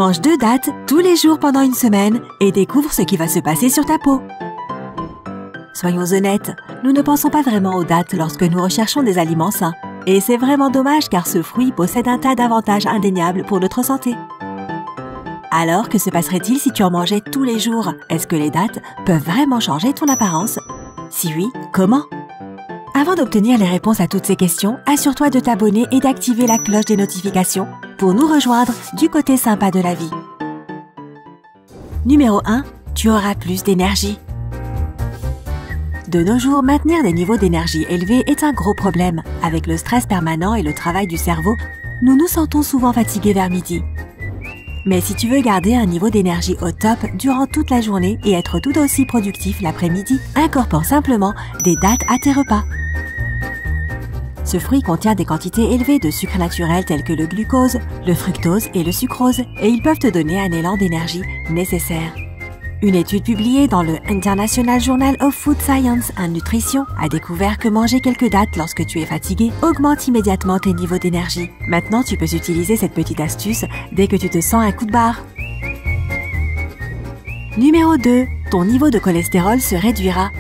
Mange 2 dattes tous les jours pendant une semaine et découvre ce qui va se passer sur ta peau. Soyons honnêtes, nous ne pensons pas vraiment aux dattes lorsque nous recherchons des aliments sains. Et c'est vraiment dommage car ce fruit possède un tas d'avantages indéniables pour notre santé. Alors, que se passerait-il si tu en mangeais tous les jours? Est-ce que les dattes peuvent vraiment changer ton apparence? Si oui, comment? Avant d'obtenir les réponses à toutes ces questions, assure-toi de t'abonner et d'activer la cloche des notifications pour nous rejoindre du côté sympa de la vie. Numéro 1. Tu auras plus d'énergie. De nos jours, maintenir des niveaux d'énergie élevés est un gros problème. Avec le stress permanent et le travail du cerveau, nous nous sentons souvent fatigués vers midi. Mais si tu veux garder un niveau d'énergie au top durant toute la journée et être tout aussi productif l'après-midi, incorpore simplement des dattes à tes repas. Ce fruit contient des quantités élevées de sucres naturels tels que le glucose, le fructose et le sucrose, et ils peuvent te donner un élan d'énergie nécessaire. Une étude publiée dans le International Journal of Food Science and Nutrition a découvert que manger quelques dattes lorsque tu es fatigué augmente immédiatement tes niveaux d'énergie. Maintenant, tu peux utiliser cette petite astuce dès que tu te sens un coup de barre. Numéro 2. Ton niveau de cholestérol se réduira.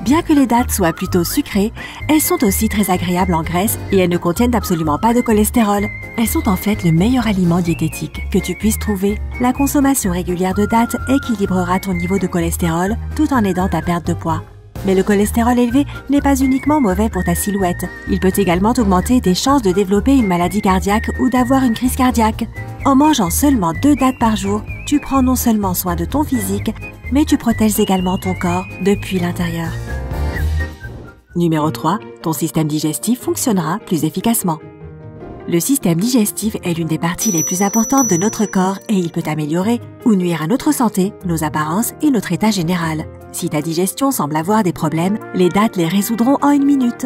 Bien que les dattes soient plutôt sucrées, elles sont aussi très agréables en graisse et elles ne contiennent absolument pas de cholestérol. Elles sont en fait le meilleur aliment diététique que tu puisses trouver. La consommation régulière de dattes équilibrera ton niveau de cholestérol tout en aidant ta perte de poids. Mais le cholestérol élevé n'est pas uniquement mauvais pour ta silhouette. Il peut également augmenter tes chances de développer une maladie cardiaque ou d'avoir une crise cardiaque. En mangeant seulement 2 dattes par jour, tu prends non seulement soin de ton physique, mais tu protèges également ton corps depuis l'intérieur. Numéro 3. Ton système digestif fonctionnera plus efficacement. Le système digestif est l'une des parties les plus importantes de notre corps et il peut améliorer ou nuire à notre santé, nos apparences et notre état général. Si ta digestion semble avoir des problèmes, les dattes les résoudront en 1 minute.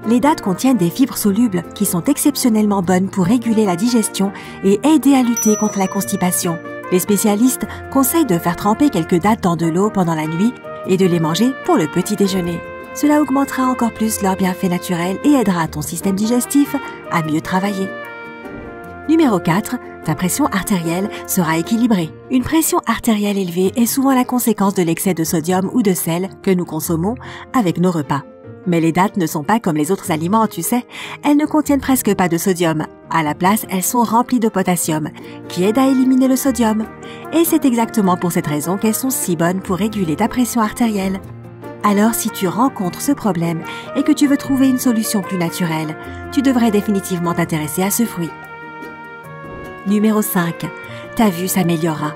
Les dattes contiennent des fibres solubles qui sont exceptionnellement bonnes pour réguler la digestion et aider à lutter contre la constipation. Les spécialistes conseillent de faire tremper quelques dattes dans de l'eau pendant la nuit et de les manger pour le petit déjeuner. Cela augmentera encore plus leurs bienfaits naturels et aidera ton système digestif à mieux travailler. Numéro 4. Ta pression artérielle sera équilibrée. Une pression artérielle élevée est souvent la conséquence de l'excès de sodium ou de sel que nous consommons avec nos repas. Mais les dattes ne sont pas comme les autres aliments, tu sais. Elles ne contiennent presque pas de sodium. À la place, elles sont remplies de potassium, qui aide à éliminer le sodium. Et c'est exactement pour cette raison qu'elles sont si bonnes pour réguler ta pression artérielle. Alors, si tu rencontres ce problème et que tu veux trouver une solution plus naturelle, tu devrais définitivement t'intéresser à ce fruit. Numéro 5. Ta vue s'améliorera.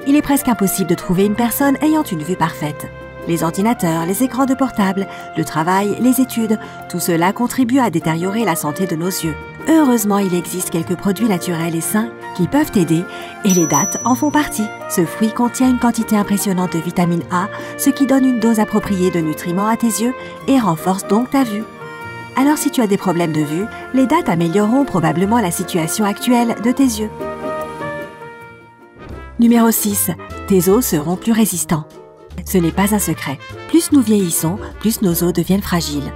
Il est presque impossible de trouver une personne ayant une vue parfaite. Les ordinateurs, les écrans de portable, le travail, les études, tout cela contribue à détériorer la santé de nos yeux. Heureusement, il existe quelques produits naturels et sains qui peuvent t'aider et les dattes en font partie. Ce fruit contient une quantité impressionnante de vitamine A, ce qui donne une dose appropriée de nutriments à tes yeux et renforce donc ta vue. Alors si tu as des problèmes de vue, les dattes amélioreront probablement la situation actuelle de tes yeux. Numéro 6. Tes os seront plus résistants. Ce n'est pas un secret. Plus nous vieillissons, plus nos os deviennent fragiles.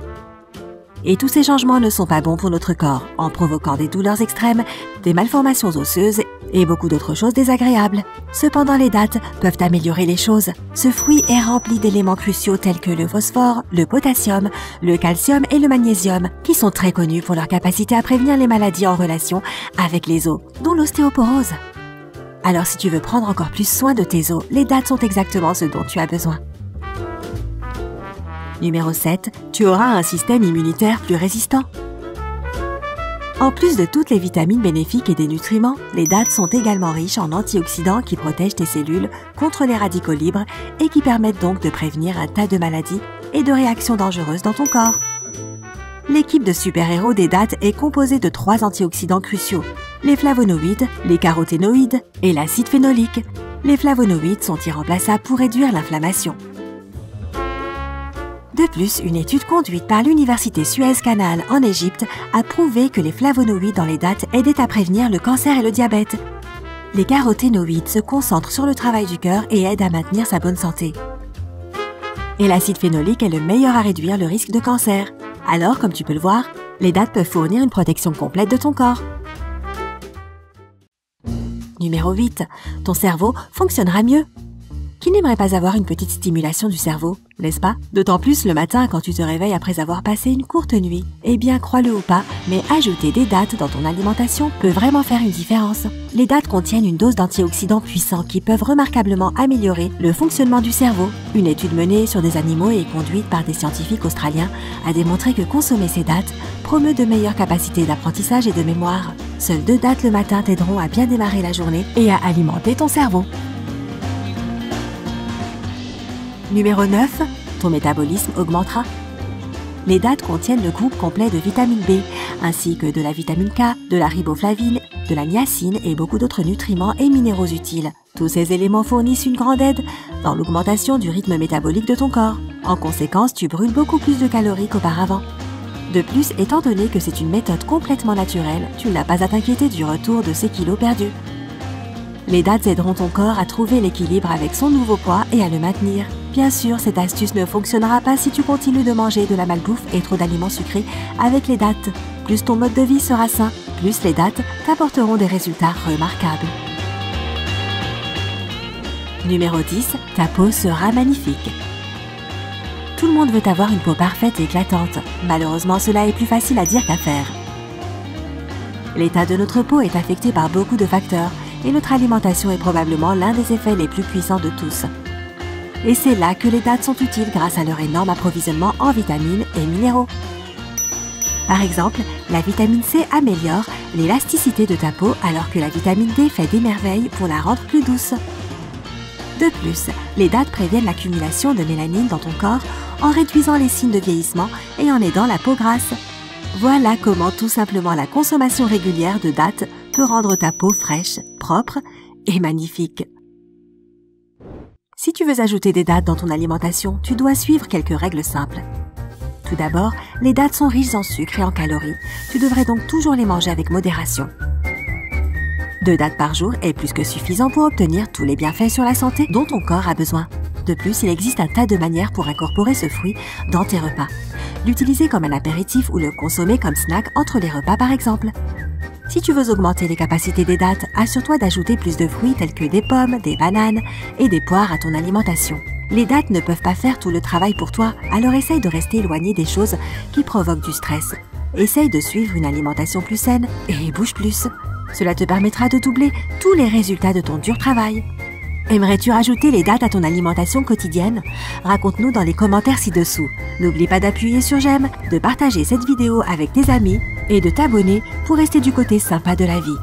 Et tous ces changements ne sont pas bons pour notre corps, en provoquant des douleurs extrêmes, des malformations osseuses et beaucoup d'autres choses désagréables. Cependant, les dattes peuvent améliorer les choses. Ce fruit est rempli d'éléments cruciaux tels que le phosphore, le potassium, le calcium et le magnésium, qui sont très connus pour leur capacité à prévenir les maladies en relation avec les os, dont l'ostéoporose. Alors si tu veux prendre encore plus soin de tes os, les dattes sont exactement ce dont tu as besoin. Numéro 7. Tu auras un système immunitaire plus résistant. En plus de toutes les vitamines bénéfiques et des nutriments, les dattes sont également riches en antioxydants qui protègent tes cellules contre les radicaux libres et qui permettent donc de prévenir un tas de maladies et de réactions dangereuses dans ton corps. L'équipe de super-héros des dattes est composée de 3 antioxydants cruciaux, les flavonoïdes, les caroténoïdes et l'acide phénolique. Les flavonoïdes sont irremplaçables pour réduire l'inflammation. De plus, une étude conduite par l'université Suez-Canal en Égypte a prouvé que les flavonoïdes dans les dattes aidaient à prévenir le cancer et le diabète. Les caroténoïdes se concentrent sur le travail du cœur et aident à maintenir sa bonne santé. Et l'acide phénolique est le meilleur à réduire le risque de cancer. Alors, comme tu peux le voir, les dattes peuvent fournir une protection complète de ton corps. Numéro 8. Ton cerveau fonctionnera mieux. Qui n'aimerait pas avoir une petite stimulation du cerveau, n'est-ce pas? D'autant plus le matin quand tu te réveilles après avoir passé une courte nuit. Eh bien, crois-le ou pas, mais ajouter des dattes dans ton alimentation peut vraiment faire une différence. Les dattes contiennent une dose d'antioxydants puissants qui peuvent remarquablement améliorer le fonctionnement du cerveau. Une étude menée sur des animaux et conduite par des scientifiques australiens a démontré que consommer ces dattes promeut de meilleures capacités d'apprentissage et de mémoire. Seules 2 dattes le matin t'aideront à bien démarrer la journée et à alimenter ton cerveau. Numéro 9. Ton métabolisme augmentera. Les dattes contiennent le groupe complet de vitamine B, ainsi que de la vitamine K, de la riboflavine, de la niacine et beaucoup d'autres nutriments et minéraux utiles. Tous ces éléments fournissent une grande aide dans l'augmentation du rythme métabolique de ton corps. En conséquence, tu brûles beaucoup plus de calories qu'auparavant. De plus, étant donné que c'est une méthode complètement naturelle, tu n'as pas à t'inquiéter du retour de ces kilos perdus. Les dattes aideront ton corps à trouver l'équilibre avec son nouveau poids et à le maintenir. Bien sûr, cette astuce ne fonctionnera pas si tu continues de manger de la malbouffe et trop d'aliments sucrés avec les dattes. Plus ton mode de vie sera sain, plus les dattes t'apporteront des résultats remarquables. Numéro 10. Ta peau sera magnifique. Tout le monde veut avoir une peau parfaite et éclatante. Malheureusement, cela est plus facile à dire qu'à faire. L'état de notre peau est affecté par beaucoup de facteurs et notre alimentation est probablement l'un des effets les plus puissants de tous. Et c'est là que les dattes sont utiles grâce à leur énorme approvisionnement en vitamines et minéraux. Par exemple, la vitamine C améliore l'élasticité de ta peau alors que la vitamine D fait des merveilles pour la rendre plus douce. De plus, les dattes préviennent l'accumulation de mélanine dans ton corps en réduisant les signes de vieillissement et en aidant la peau grasse. Voilà comment tout simplement la consommation régulière de dattes peut rendre ta peau fraîche, propre et magnifique. Si tu veux ajouter des dattes dans ton alimentation, tu dois suivre quelques règles simples. Tout d'abord, les dattes sont riches en sucre et en calories. Tu devrais donc toujours les manger avec modération. 2 dattes par jour est plus que suffisant pour obtenir tous les bienfaits sur la santé dont ton corps a besoin. De plus, il existe un tas de manières pour incorporer ce fruit dans tes repas. L'utiliser comme un apéritif ou le consommer comme snack entre les repas par exemple. Si tu veux augmenter les capacités des dattes, assure-toi d'ajouter plus de fruits tels que des pommes, des bananes et des poires à ton alimentation. Les dattes ne peuvent pas faire tout le travail pour toi, alors essaye de rester éloigné des choses qui provoquent du stress. Essaye de suivre une alimentation plus saine et bouge plus. Cela te permettra de doubler tous les résultats de ton dur travail. Aimerais-tu rajouter les dattes à ton alimentation quotidienne? Raconte-nous dans les commentaires ci-dessous. N'oublie pas d'appuyer sur j'aime, de partager cette vidéo avec tes amis et de t'abonner pour rester du côté sympa de la vie.